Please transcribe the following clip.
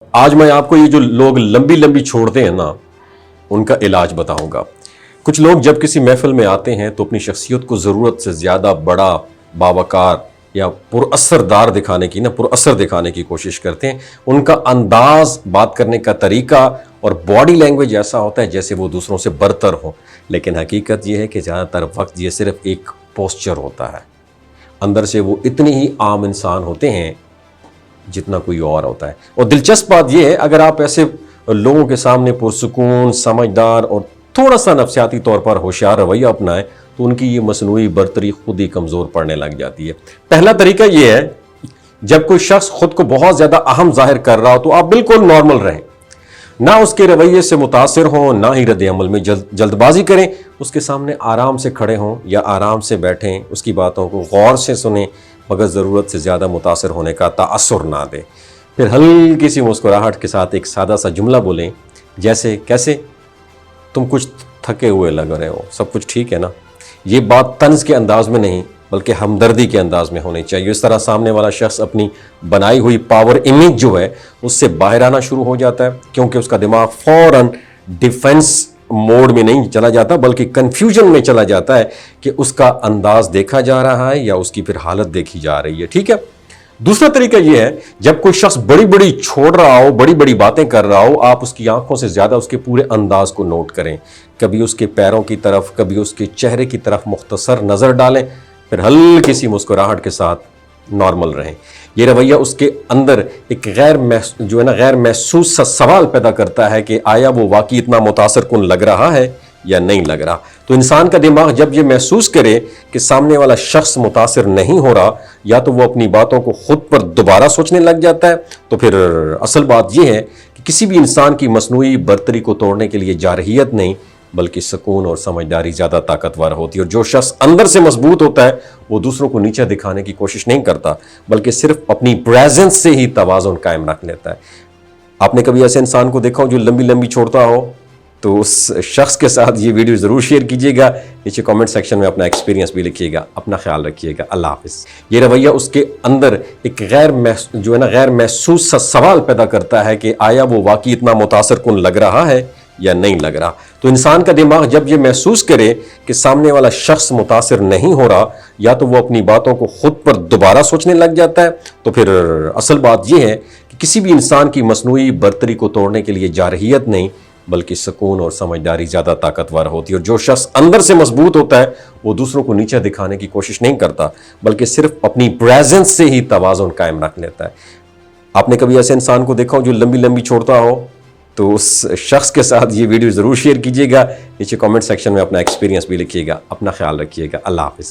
آج میں آپ کو یہ جو لوگ لمبی لمبی چھوڑتے ہیں نا ان کا علاج بتاؤں گا۔ کچھ لوگ جب کسی محفل میں آتے ہیں تو اپنی شخصیت کو ضرورت سے زیادہ بڑا، باوقار یا پر اثر دکھانے کی کوشش کرتے ہیں۔ ان کا انداز، بات کرنے کا طریقہ اور باڈی لینگویج ایسا ہوتا ہے جیسے وہ دوسروں سے برتر ہو، لیکن حقیقت یہ ہے کہ زیادہ تر وقت یہ صرف ایک پوسچر ہوتا ہے۔ اندر سے وہ اتنی ہی عام انسان ہوتے ہیں جتنا کوئی اور ہوتا ہے۔ اور دلچسپ بات یہ ہے، اگر آپ ایسے لوگوں کے سامنے پرسکون، سمجھدار اور تھوڑا سا نفسیاتی طور پر ہوشیار رویہ اپنائیں تو ان کی یہ مصنوعی برتری خود ہی کمزور پڑنے لگ جاتی ہے۔ پہلا طریقہ یہ ہے، جب کوئی شخص خود کو بہت زیادہ اہم ظاہر کر رہا ہو تو آپ بالکل نارمل رہیں، نہ اس کے رویے سے متاثر ہوں، نہ ہی رد عمل میں جلد بازی کریں۔ اس کے سامنے آرام سے کھڑے ہوں یا آرام سے بیٹھیں، اس کی باتوں کو غور سے سنیں، مگر ضرورت سے زیادہ متاثر ہونے کا تاثر نہ دیں۔ پھر ہلکی سی مسکراہٹ کے ساتھ ایک سادہ سا جملہ بولیں، جیسے کیسے تم کچھ تھکے ہوئے لگ رہے ہو، سب کچھ ٹھیک ہے نا؟ یہ بات طنز کے انداز میں نہیں بلکہ ہمدردی کے انداز میں ہونی چاہیے۔ اس طرح سامنے والا شخص اپنی بنائی ہوئی پاور امیج جو ہے اس سے باہر آنا شروع ہو جاتا ہے، کیونکہ اس کا دماغ فوراً ڈیفنس موڈ میں نہیں چلا جاتا بلکہ کنفیوژن میں چلا جاتا ہے کہ اس کا انداز دیکھا جا رہا ہے یا اس کی پھر حالت دیکھی جا رہی ہے۔ ٹھیک ہے؟ دوسرا طریقہ یہ ہے، جب کوئی شخص بڑی بڑی چھوڑ رہا ہو، بڑی بڑی باتیں کر رہا ہو، آپ اس کی آنکھوں سے زیادہ اس کے پورے انداز کو نوٹ کریں۔ کبھی اس کے پیروں کی طرف، کبھی اس کے چہرے کی طرف مختصر نظر ڈالیں، پھر ہلکی سی مسکراہٹ کے ساتھ نارمل رہیں۔ یہ رویہ اس کے اندر ایک غیر محسوس سا سوال پیدا کرتا ہے کہ آیا وہ واقعی اتنا متاثر کن لگ رہا ہے یا نہیں لگ رہا۔ تو انسان کا دماغ جب یہ محسوس کرے کہ سامنے والا شخص متاثر نہیں ہو رہا، یا تو وہ اپنی باتوں کو خود پر دوبارہ سوچنے لگ جاتا ہے، تو پھر اصل بات یہ ہے کہ کسی بھی انسان کی مصنوعی برتری کو توڑنے کے لیے جارحیت نہیں بلکہ سکون اور سمجھداری زیادہ طاقتور ہوتی ہے۔ اور جو شخص اندر سے مضبوط ہوتا ہے وہ دوسروں کو نیچے دکھانے کی کوشش نہیں کرتا بلکہ صرف اپنی پریزنس سے ہی توازن قائم رکھ لیتا ہے۔ آپ نے کبھی ایسے انسان کو دیکھا ہو جو لمبی لمبی چھوڑتا ہو؟ تو اس شخص کے ساتھ یہ ویڈیو ضرور شیئر کیجیے گا، نیچے کامنٹ سیکشن میں اپنا ایکسپیرینس بھی لکھیے گا۔ اپنا خیال رکھیے گا۔ اللہ حافظ۔ یہ رویہ اس کے اندر ایک غیر محسوس سا سوال پیدا کرتا ہے کہ آیا وہ واقعی اتنا متاثر کن لگ رہا ہے یا نہیں لگ رہا۔ تو انسان کا دماغ جب یہ محسوس کرے کہ سامنے والا شخص متاثر نہیں ہو رہا، یا تو وہ اپنی باتوں کو خود پر دوبارہ سوچنے لگ جاتا ہے، تو پھر اصل بات یہ ہے کہ کسی بھی انسان کی مصنوعی برتری کو توڑنے کے لیے جارحیت نہیں بلکہ سکون اور سمجھداری زیادہ طاقتور ہوتی ہے۔ اور جو شخص اندر سے مضبوط ہوتا ہے وہ دوسروں کو نیچے دکھانے کی کوشش نہیں کرتا بلکہ صرف اپنی پریزنس سے ہی توازن قائم رکھ لیتا ہے۔ آپ نے کبھی ایسے انسان کو دیکھا ہو جو لمبی لمبی چھوڑتا ہو؟ تو اس شخص کے ساتھ یہ ویڈیو ضرور شیئر کیجیے گا، نیچے کامنٹ سیکشن میں اپنا ایکسپیرینس بھی لکھیے گا۔ اپنا خیال رکھیے گا۔ اللہ حافظ۔